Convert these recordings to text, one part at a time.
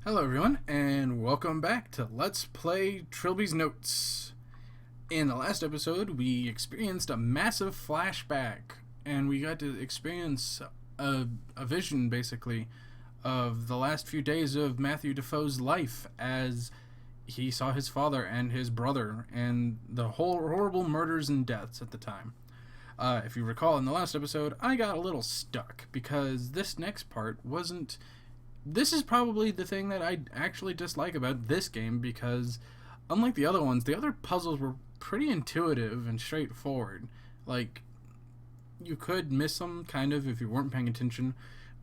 Hello everyone, and welcome back to Let's Play Trilby's Notes. In the last episode, we experienced a massive flashback, and we got to experience a vision, basically, of the last few days of Matthew Defoe's life as he saw his father and his brother, and the whole horrible murders and deaths at the time. If you recall, in the last episode, I got a little stuck, because this next part wasn't... This is probably the thing that I actually dislike about this game, because unlike the other ones, the other puzzles were pretty intuitive and straightforward. Like, you could miss them, kind of, if you weren't paying attention.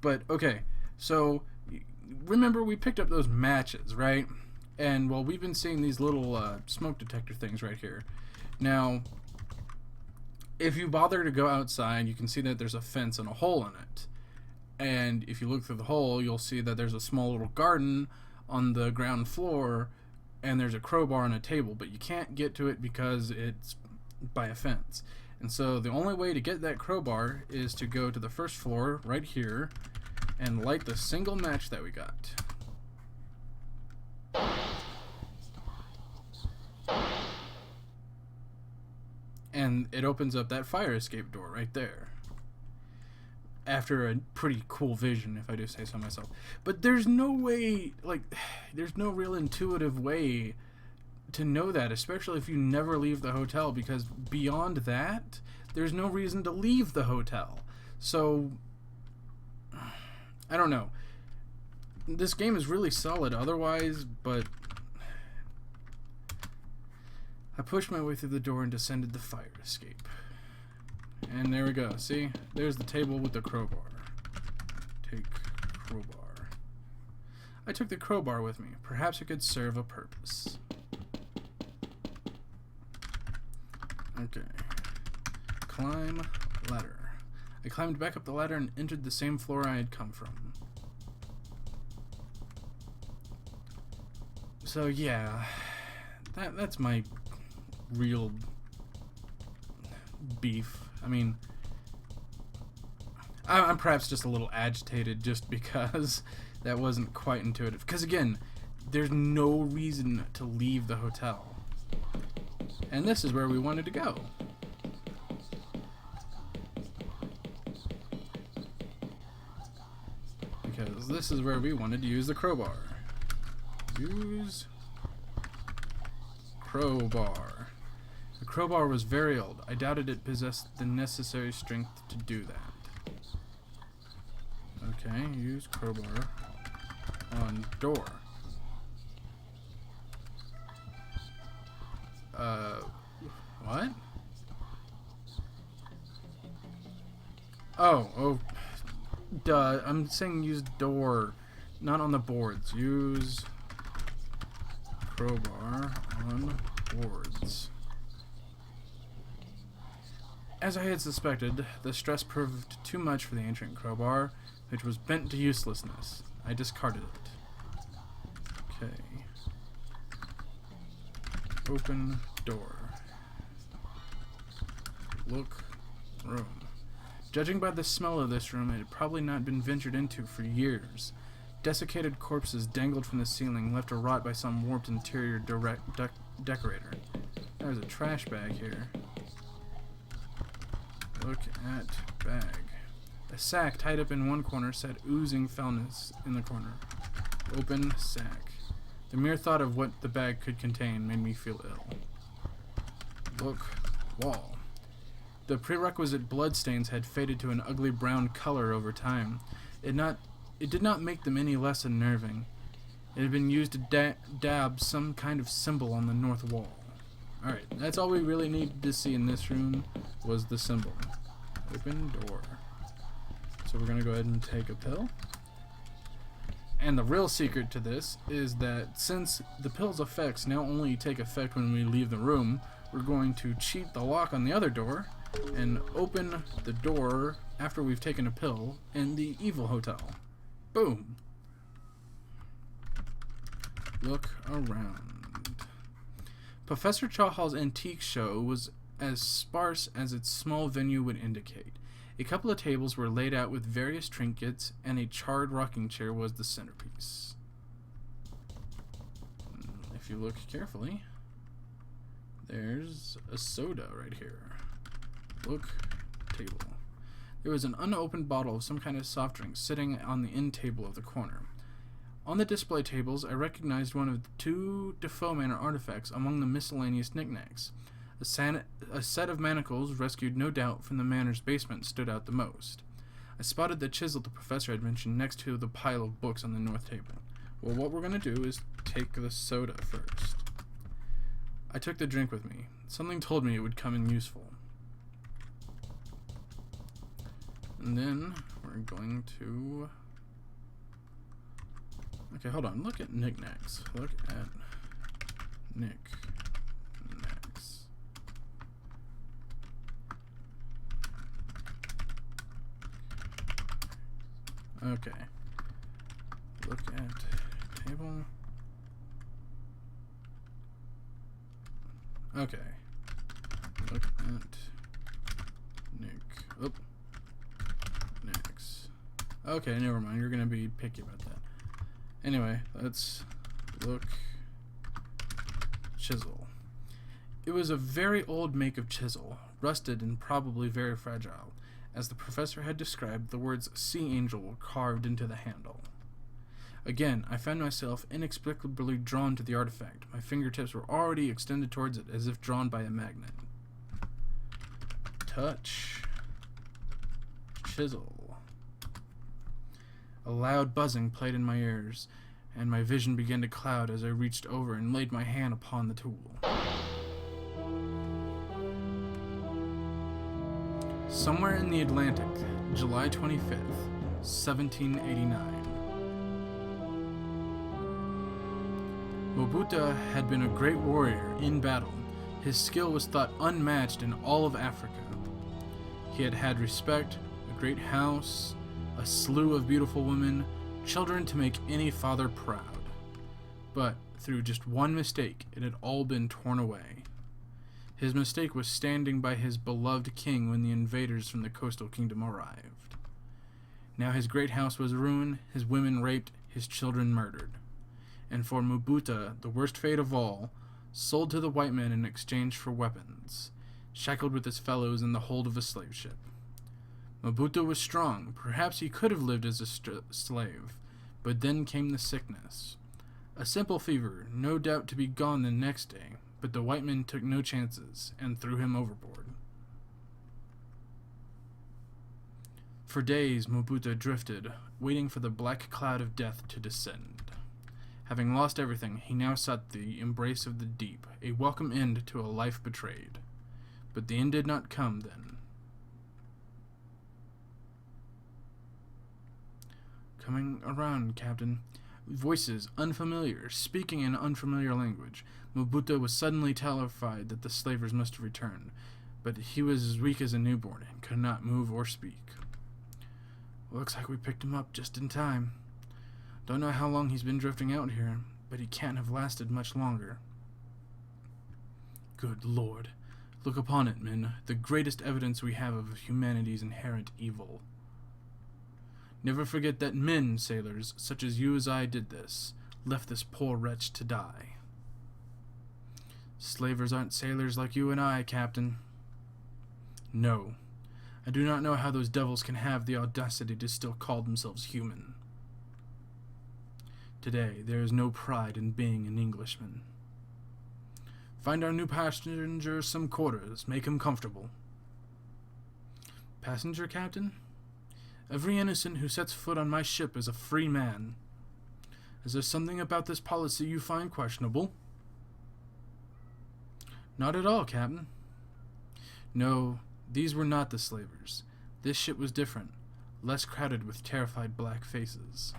But, okay, so, remember we picked up those matches, right? And, well, we've been seeing these little smoke detector things right here. Now, if you bother to go outside, you can see that there's a fence and a hole in it. And if you look through the hole, you'll see that there's a small little garden on the ground floor, and there's a crowbar on a table, but you can't get to it because it's by a fence. And so the only way to get that crowbar is to go to the first floor right here and light the single match that we got. And it opens up that fire escape door right there. After a pretty cool vision, if I do say so myself. But there's no way, like, there's no real intuitive way to know that, especially if you never leave the hotel, because beyond that, there's no reason to leave the hotel. So, I don't know. This game is really solid otherwise, but I pushed my way through the door and descended the fire escape. And there we go. See? There's the table with the crowbar. Take crowbar. I took the crowbar with me. Perhaps it could serve a purpose. Okay. Climb ladder. I climbed back up the ladder and entered the same floor I had come from. So yeah, that's my real beef. I mean, I'm perhaps just a little agitated just because that wasn't quite intuitive. Because again, there's no reason to leave the hotel. And this is where we wanted to go. Because this is where we wanted to use the crowbar. Use crowbar. The crowbar was very old. I doubted it possessed the necessary strength to do that. Okay, use crowbar on door. What? Oh, duh. I'm saying use door, not on the boards. Use crowbar on boards. As I had suspected, the stress proved too much for the ancient crowbar, which was bent to uselessness. I discarded it. Okay. Open door. Look room. Judging by the smell of this room, it had probably not been ventured into for years. Desiccated corpses dangled from the ceiling, left to rot by some warped interior decorator. There's a trash bag here. Look at bag. A sack tied up in one corner sat oozing foulness in the corner. Open sack. The mere thought of what the bag could contain made me feel ill. Look wall. The prerequisite bloodstains had faded to an ugly brown color over time. It did not make them any less unnerving. It had been used to dab some kind of symbol on the north wall. Alright, that's all we really needed to see in this room was the symbol. Open door. So we're going to go ahead and take a pill. And the real secret to this is that since the pill's effects now only take effect when we leave the room, we're going to cheat the lock on the other door and open the door after we've taken a pill in the evil hotel. Boom. Look around. Professor Chawhal's antique show was as sparse as its small venue would indicate. A couple of tables were laid out with various trinkets, and a charred rocking chair was the centerpiece. if you look carefully, there's a soda right here. Look, table. There was an unopened bottle of some kind of soft drink sitting on the end table of the corner. On the display tables, I recognized one of the 2 Defoe Manor artifacts among the miscellaneous knickknacks. A set of manacles, rescued no doubt from the manor's basement, stood out the most. I spotted the chisel the professor had mentioned next to the pile of books on the north table. Well, what we're going to do is take the soda first. I took the drink with me. Something told me it would come in useful. And then we're going to... Okay, hold on. Look at knickknacks. Look at knickknacks. Okay. Look at table. Okay. Look at knickknacks. Okay, never mind. You're gonna be picky about that. Anyway, let's look. Chisel. It was a very old make of chisel, rusted and probably very fragile. As the professor had described, the words Sea Angel were carved into the handle. Again, I found myself inexplicably drawn to the artifact. My fingertips were already extended towards it, as if drawn by a magnet. Touch. Chisel. A loud buzzing played in my ears, and my vision began to cloud as I reached over and laid my hand upon the tool. Somewhere in the Atlantic, July 25th, 1789. Mobutu had been a great warrior in battle. His skill was thought unmatched in all of Africa. He had had respect, a great house, a slew of beautiful women, children to make any father proud. But through just one mistake, it had all been torn away. His mistake was standing by his beloved king when the invaders from the coastal kingdom arrived. Now his great house was ruined, his women raped, his children murdered. And for Mobutu, the worst fate of all, sold to the white men in exchange for weapons, shackled with his fellows in the hold of a slave ship. Mobutu was strong. Perhaps he could have lived as a slave, but then came the sickness. A simple fever, no doubt to be gone the next day, but the white men took no chances and threw him overboard. For days, Mobutu drifted, waiting for the black cloud of death to descend. Having lost everything, he now sought the embrace of the deep, a welcome end to a life betrayed. But the end did not come then. Coming around, Captain. Voices, unfamiliar, speaking in unfamiliar language. Mobutu was suddenly terrified that the slavers must have returned, but he was as weak as a newborn and could not move or speak. Looks like we picked him up just in time. Don't know how long he's been drifting out here, but he can't have lasted much longer. Good Lord. Look upon it, men, the greatest evidence we have of humanity's inherent evil. Never forget that men, sailors, such as you as I did this, left this poor wretch to die. Slavers aren't sailors like you and I, Captain. No. I do not know how those devils can have the audacity to still call themselves human. Today, there is no pride in being an Englishman. Find our new passenger some quarters. Make him comfortable. Passenger, Captain? Every innocent who sets foot on my ship is a free man. Is there something about this policy you find questionable? Not at all, Captain. No, these were not the slavers. This ship was different, less crowded with terrified black faces.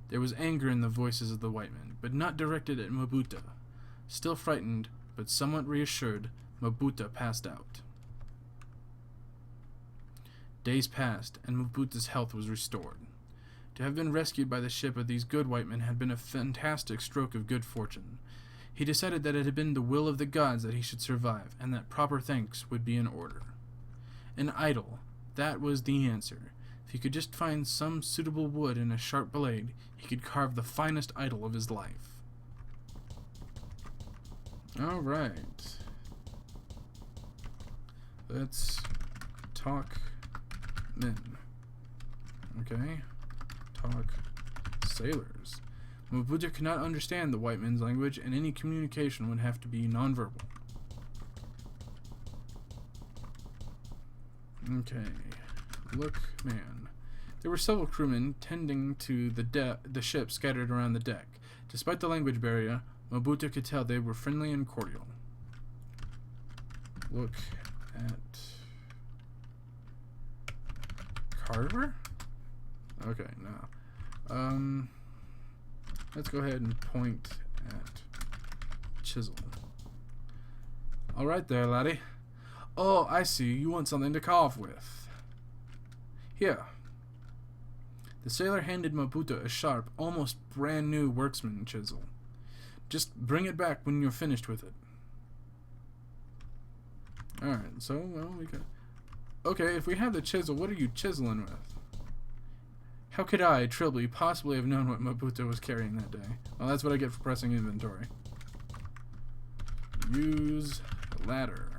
There was anger in the voices of the white men, but not directed at Mobutu. Still frightened, but somewhat reassured, Mobutu passed out. Days passed, and Mobutu's health was restored. To have been rescued by the ship of these good white men had been a fantastic stroke of good fortune. He decided that it had been the will of the gods that he should survive, and that proper thanks would be in order. An idol, that was the answer. If he could just find some suitable wood and a sharp blade, he could carve the finest idol of his life. Alright. Let's talk men. Okay. Talk sailors. Mobutu could not understand the white men's language, and any communication would have to be nonverbal. Okay. Look, man. There were several crewmen tending to the ship scattered around the deck. Despite the language barrier, Mobutu could tell they were friendly and cordial. Look at Carver? Okay, no. Let's go ahead and point at Chisel. Alright there, laddie. Oh, I see. You want something to carve with. Here. The sailor handed Mobutu a sharp, almost brand new worksman chisel. Just bring it back when you're finished with it. Alright, so, well, we got... Okay, if we have the chisel, what are you chiseling with? How could I, Trilby, possibly have known what Mobutu was carrying that day? Well, that's what I get for pressing inventory. Use ladder.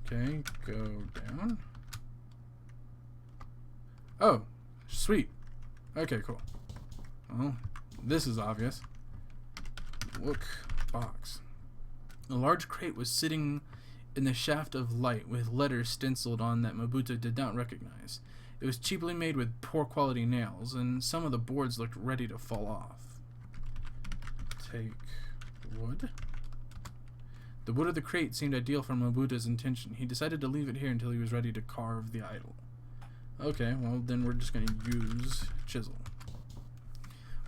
Okay, go down. Oh, sweet. Okay, cool. Well, this is obvious. Look, box. A large crate was sitting in the shaft of light with letters stenciled on that Mobutu did not recognize. It was cheaply made with poor quality nails, and some of the boards looked ready to fall off. Take wood. The wood of the crate seemed ideal for Mobutu's intention. He decided to leave it here until he was ready to carve the idol. Okay, well then we're just going to use chisel.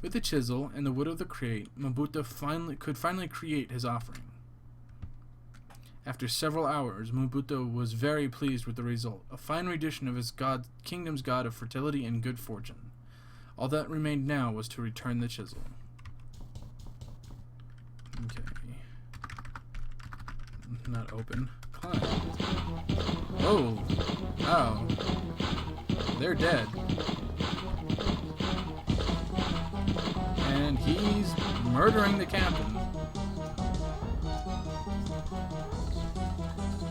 With the chisel and the wood of the crate, Mobutu could finally create his offering. After several hours, Mobutu was very pleased with the result, a fine rendition of his kingdom's god of fertility and good fortune. All that remained now was to return the chisel. Okay. Not open. Climb. Oh! Wow. They're dead. And he's murdering the captain.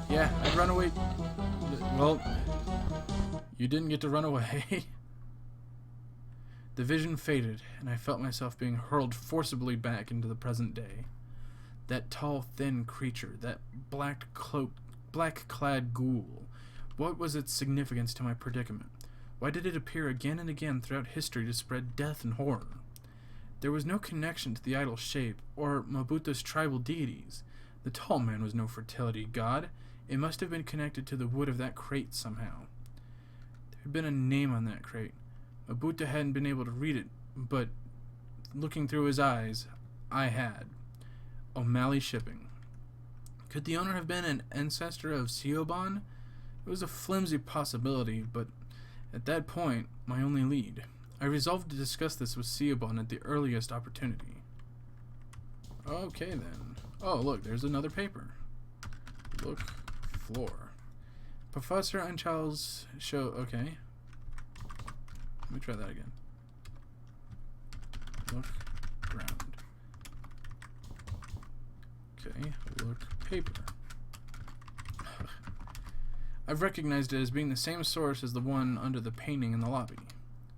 Yeah, I'd run away. Well, you didn't get to run away. The vision faded, and I felt myself being hurled forcibly back into the present day. That tall, thin creature, that black-clad ghoul. What was its significance to my predicament? Why did it appear again and again throughout history to spread death and horror? There was no connection to the idol's shape or Mobutu's tribal deities. The tall man was no fertility god. It must have been connected to the wood of that crate somehow. There had been a name on that crate. Mobutu hadn't been able to read it, but looking through his eyes, I had. O'Malley Shipping. Could the owner have been an ancestor of Siobhan? It was a flimsy possibility, but at that point, my only lead. I resolved to discuss this with Siobhan at the earliest opportunity. Okay then. Oh, look, there's another paper. Look, floor. Professor Unchal's show. Okay. Let me try that again. Look, ground. Okay, look, paper. I've recognized it as being the same source as the one under the painting in the lobby.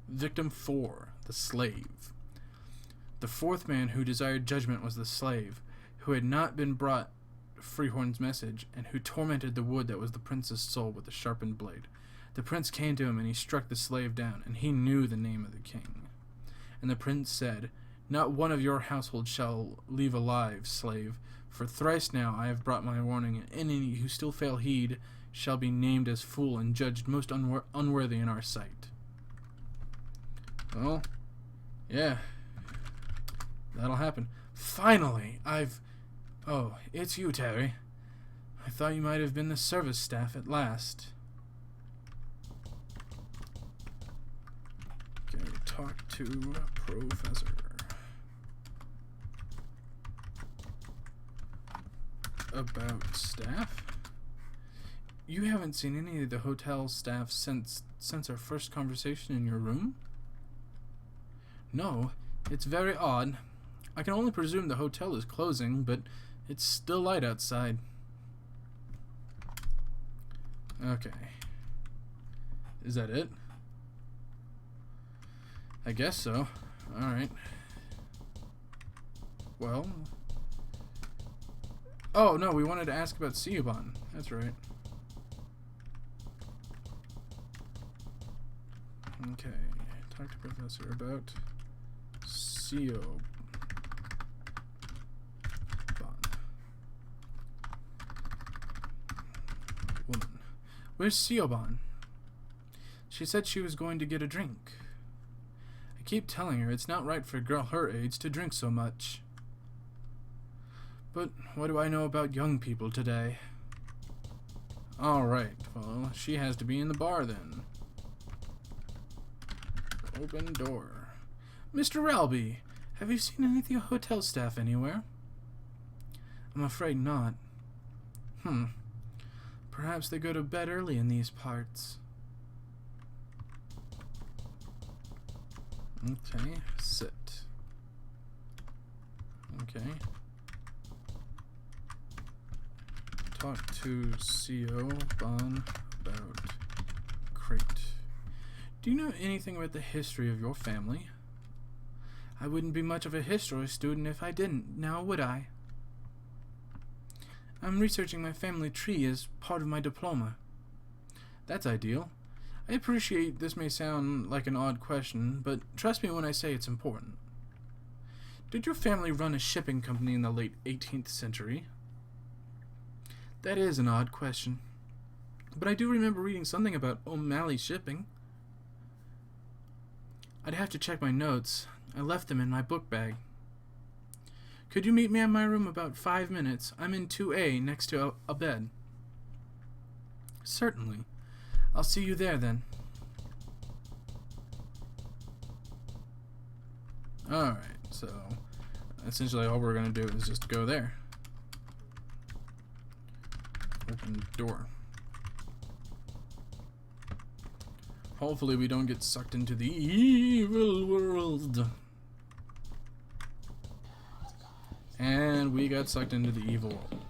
Victim 4, the slave. The fourth man who desired judgment was the slave, who had not been brought Freehorn's message, and who tormented the wood that was the prince's soul with a sharpened blade. The prince came to him, and he struck the slave down, and he knew the name of the king. And the prince said, "Not one of your household shall leave alive, slave, for thrice now I have brought my warning, and any who still fail heed shall be named as fool and judged most unworthy in our sight." Well, yeah, that'll happen. Finally, Oh, it's you, Terry. I thought you might have been the service staff at last. Okay, talk to Professor. About staff? You haven't seen any of the hotel staff since our first conversation in your room? No, it's very odd. I can only presume the hotel is closing, but it's still light outside. Okay. Is that it? I guess so. Alright. Well. Oh, no, we wanted to ask about Siobhan. That's right. Okay. Talk to Professor about Siobhan. Woman. Where's Siobhan? She said she was going to get a drink. I keep telling her it's not right for a girl her age to drink so much. But what do I know about young people today? Alright, well, she has to be in the bar then. Open door. Mr. Ralby, have you seen any of the hotel staff anywhere? I'm afraid not. Perhaps they go to bed early in these parts. Okay, sit. Okay. Talk to Siobhan about crate. Do you know anything about the history of your family? I wouldn't be much of a history student if I didn't, now would I? I'm researching my family tree as part of my diploma. That's ideal. I appreciate this may sound like an odd question, but trust me when I say it's important. Did your family run a shipping company in the late 18th century? That is an odd question. But I do remember reading something about O'Malley shipping. I'd have to check my notes. I left them in my book bag. Could you meet me in my room about 5 minutes? I'm in 2A next to a bed. Certainly. I'll see you there then. Alright, so essentially all we're going to do is just go there. Open door. Hopefully we don't get sucked into the evil world. And we got sucked into the evil world.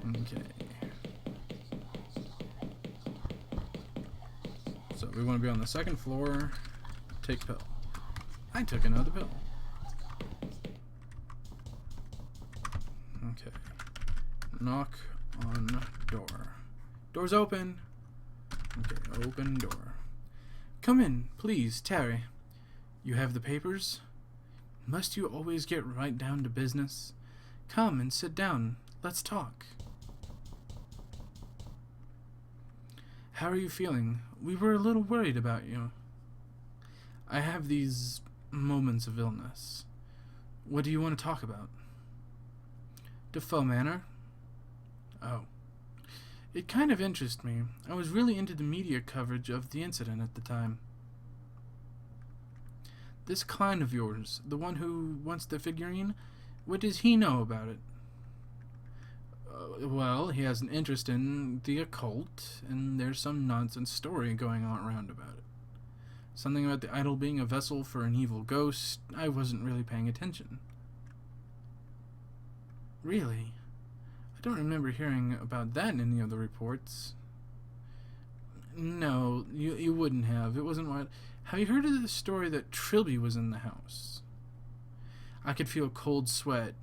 Okay. So we want to be on the second floor. Take pill. I took another pill. Okay. Knock on door. Door's open. Okay, open door. Come in, please, Terry. You have the papers? Must you always get right down to business? Come and sit down. Let's talk. How are you feeling? We were a little worried about you. I have these moments of illness. What do you want to talk about? Defoe Manor? Oh. It kind of interests me. I was really into the media coverage of the incident at the time. This client of yours, the one who wants the figurine, what does he know about it? Well, he has an interest in the occult, and there's some nonsense story going on around about it. Something about the idol being a vessel for an evil ghost. I wasn't really paying attention. Really? I don't remember hearing about that in any of the reports. No, you wouldn't have. It wasn't what... Have you heard of the story that Trilby was in the house? I could feel cold sweat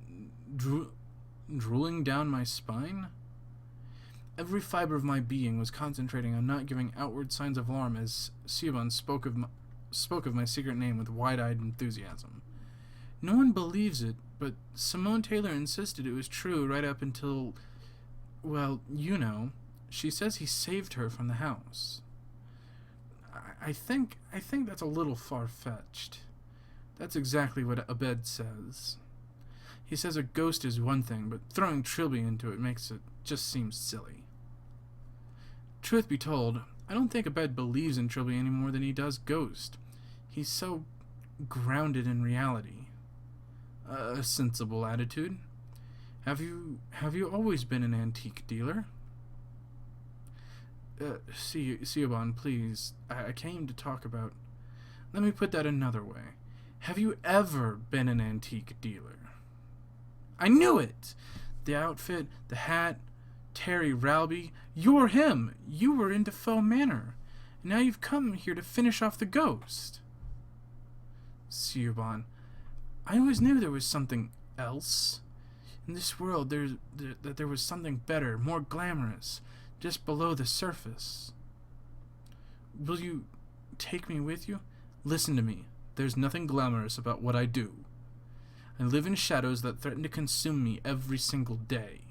drooling down my spine. Every fiber of my being was concentrating on not giving outward signs of alarm as Siobhan spoke of my secret name with wide-eyed enthusiasm. No one believes it, but Simone Taylor insisted it was true right up until, well, you know, she says he saved her from the house. I think that's a little far-fetched. That's exactly what Abed says. He says a ghost is one thing, but throwing Trilby into it makes it just seem silly. Truth be told, I don't think Abed believes in Trilby any more than he does Ghost. He's so grounded in reality. A sensible attitude. Have you always been an antique dealer? Siobhan, please. I came to talk about... Let me put that another way. Have you ever been an antique dealer? I knew it! The outfit, the hat, Terry Ralby. You're him! You were in Defoe Manor. And now you've come here to finish off the ghost. Siobhan, I always knew there was something else. In this world, that there was something better, more glamorous, just below the surface. Will you take me with you? Listen to me. There's nothing glamorous about what I do. I live in shadows that threaten to consume me every single day.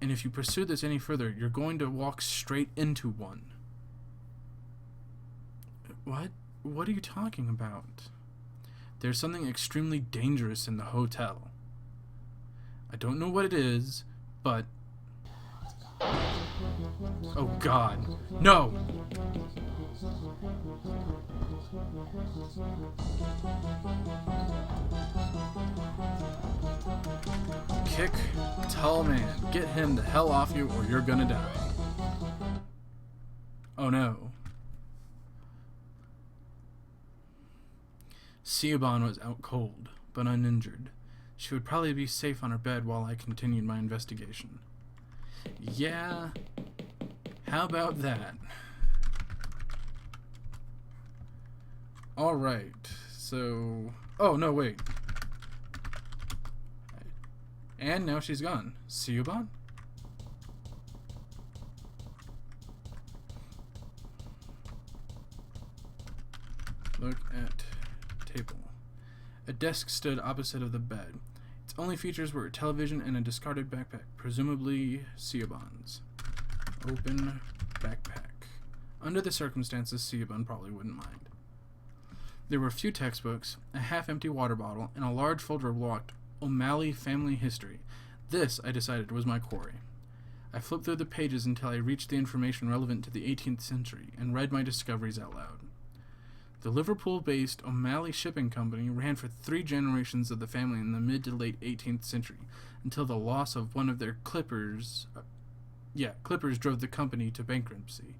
And if you pursue this any further, you're going to walk straight into one. What? What are you talking about? There's something extremely dangerous in the hotel. I don't know what it is, but... Oh God, no! Kick, tall man, get him the hell off you or you're gonna die. Oh no. Siobhan was out cold, but uninjured. She would probably be safe on her bed while I continued my investigation. Yeah, how about that? Alright, so... Oh, no, wait. And now she's gone. Siobhan? Look at table. A desk stood opposite of the bed. Its only features were a television and a discarded backpack, presumably Siobhan's. Open backpack. Under the circumstances, Siobhan probably wouldn't mind. There were a few textbooks, a half-empty water bottle, and a large folder locked O'Malley Family History. This, I decided, was my quarry. I flipped through the pages until I reached the information relevant to the 18th century, and read my discoveries out loud. The Liverpool-based O'Malley Shipping Company ran for 3 generations of the family in the mid to late 18th century, until the loss of one of their clippers drove the company to bankruptcy.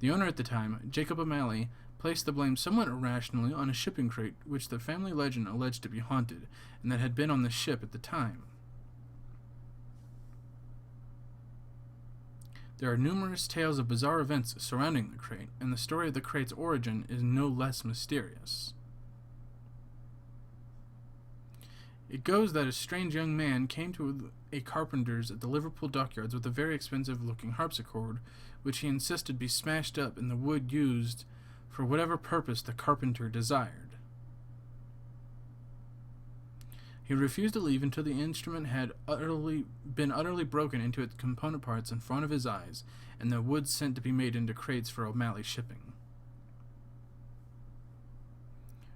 The owner at the time, Jacob O'Malley, placed the blame somewhat irrationally on a shipping crate which the family legend alleged to be haunted, and that had been on the ship at the time. There are numerous tales of bizarre events surrounding the crate, and the story of the crate's origin is no less mysterious. It goes that a strange young man came to a carpenter's at the Liverpool dockyards with a very expensive-looking harpsichord, which he insisted be smashed up and the wood used for whatever purpose the carpenter desired. He refused to leave until the instrument had been utterly broken into its component parts in front of his eyes, and the wood sent to be made into crates for O'Malley shipping.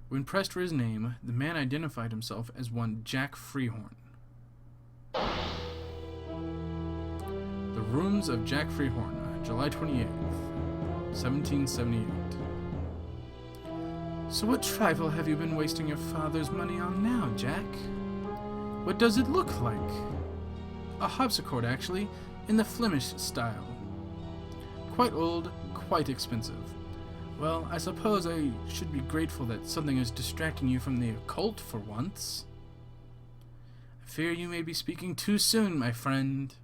When pressed for his name, the man identified himself as one Jack Freehorn. The Rooms of Jack Freehorn, July 28th, 1778. So what trifle have you been wasting your father's money on now, Jack? What does it look like? A harpsichord, actually, in the Flemish style. Quite old, quite expensive. Well, I suppose I should be grateful that something is distracting you from the occult for once. I fear you may be speaking too soon, my friend.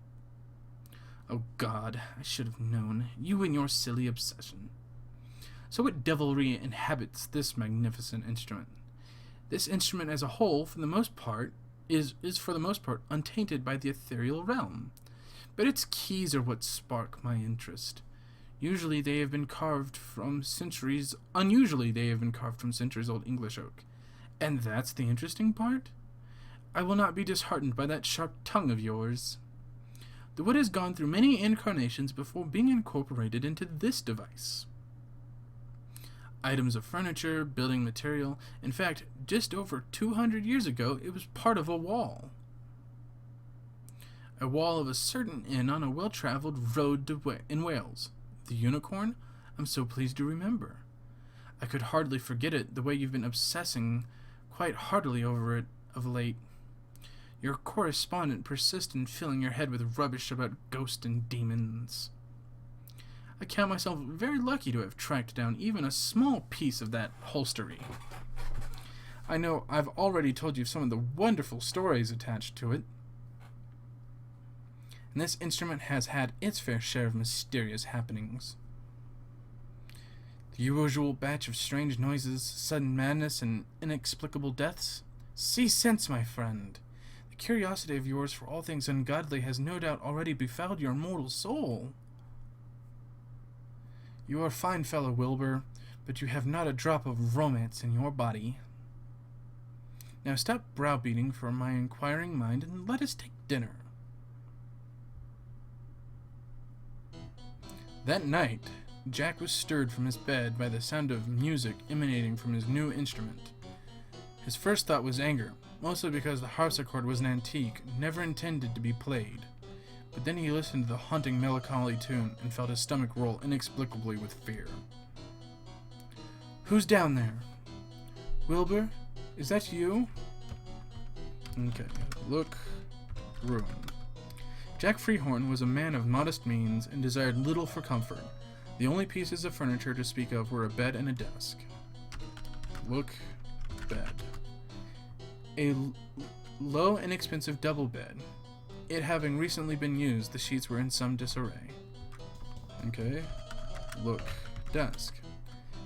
Oh God, I should have known. You and your silly obsession. So what devilry inhabits this magnificent instrument? This instrument as a whole, for the most part, is for the most part untainted by the ethereal realm. But its keys are what spark my interest. Unusually they have been carved from centuries old English oak. And that's the interesting part? I will not be disheartened by that sharp tongue of yours. The wood has gone through many incarnations before being incorporated into this device. Items of furniture, building material. In fact, just over 200 years ago, it was part of a wall. A wall of a certain inn on a well-traveled road in Wales. The Unicorn? I'm so pleased to remember. I could hardly forget it, the way you've been obsessing quite heartily over it of late. Your correspondent persists in filling your head with rubbish about ghosts and demons. I count myself very lucky to have tracked down even a small piece of that holstery. I know I've already told you some of the wonderful stories attached to it, and this instrument has had its fair share of mysterious happenings. The usual batch of strange noises, sudden madness, and inexplicable deaths? See sense, my friend. The curiosity of yours for all things ungodly has no doubt already befouled your mortal soul. You are a fine fellow, Wilbur, but you have not a drop of romance in your body. Now stop browbeating for my inquiring mind and let us take dinner. That night, Jack was stirred from his bed by the sound of music emanating from his new instrument. His first thought was anger, mostly because the harpsichord was an antique, never intended to be played. But then he listened to the haunting melancholy tune and felt his stomach roll inexplicably with fear. Who's down there? Wilbur? Is that you? Okay, look, room. Jack Freehorn was a man of modest means and desired little for comfort. The only pieces of furniture to speak of were a bed and a desk. Look, bed. A low, inexpensive double bed. It having recently been used, the sheets were in some disarray. Okay, look, desk.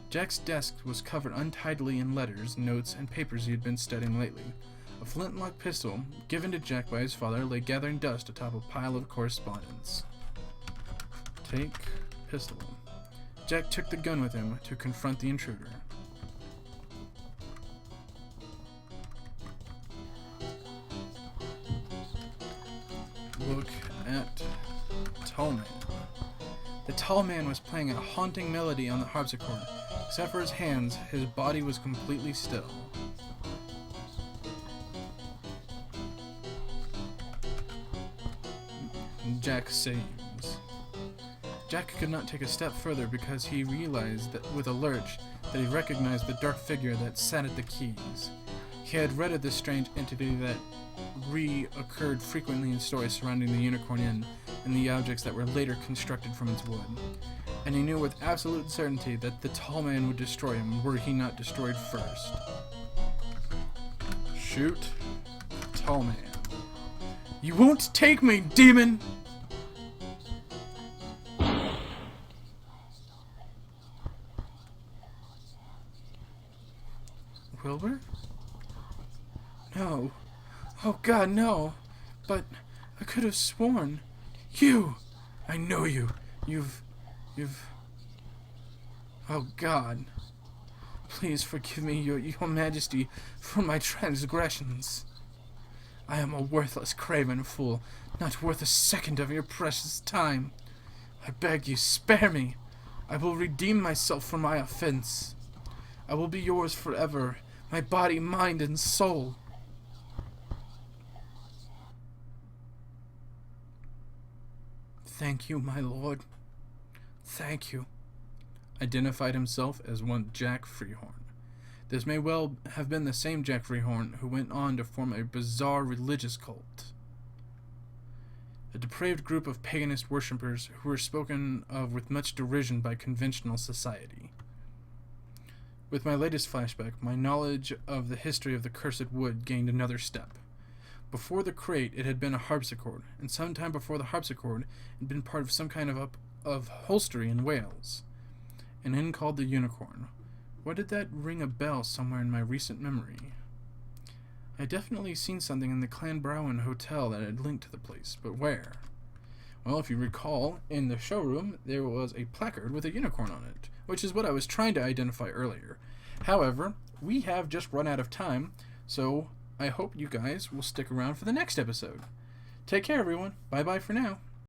Jack's desk was covered untidily in letters, notes, and papers he had been studying lately. A flintlock pistol, given to Jack by his father, lay gathering dust atop a pile of correspondence. Take pistol. Jack took the gun with him to confront the intruder. Look at Tall Man. The tall man was playing a haunting melody on the harpsichord. Except for his hands, his body was completely still. Jack saves. Jack could not take a step further because he realized that with a lurch that he recognized the dark figure that sat at the keys. He had read of this strange entity that reoccurred frequently in stories surrounding the Unicorn Inn and the objects that were later constructed from its wood. And he knew with absolute certainty that the tall man would destroy him were he not destroyed first. Shoot, tall man. You won't take me, demon! Wilbur? No. Oh God, no. But I could have sworn. You! I know you. You've... Oh God. Please forgive me, your Majesty, for my transgressions. I am a worthless craven fool, not worth a second of your precious time. I beg you, spare me. I will redeem myself for my offense. I will be yours forever, my body, mind, and soul. Thank you, my lord. Thank you. Identified himself as one Jack Freehorn. This may well have been the same Jack Freehorn who went on to form a bizarre religious cult. A depraved group of paganist worshippers who were spoken of with much derision by conventional society. With my latest flashback, my knowledge of the history of the cursed wood gained another step. Before the crate, it had been a harpsichord, and sometime before the harpsichord, it had been part of some kind of upholstery in Wales. An inn called the Unicorn. Why did that ring a bell somewhere in my recent memory? I had definitely seen something in the Clanbrowen Hotel that had linked to the place, but where? Well, if you recall, in the showroom, there was a placard with a unicorn on it, which is what I was trying to identify earlier. However, we have just run out of time, so I hope you guys will stick around for the next episode. Take care, everyone. Bye-bye for now.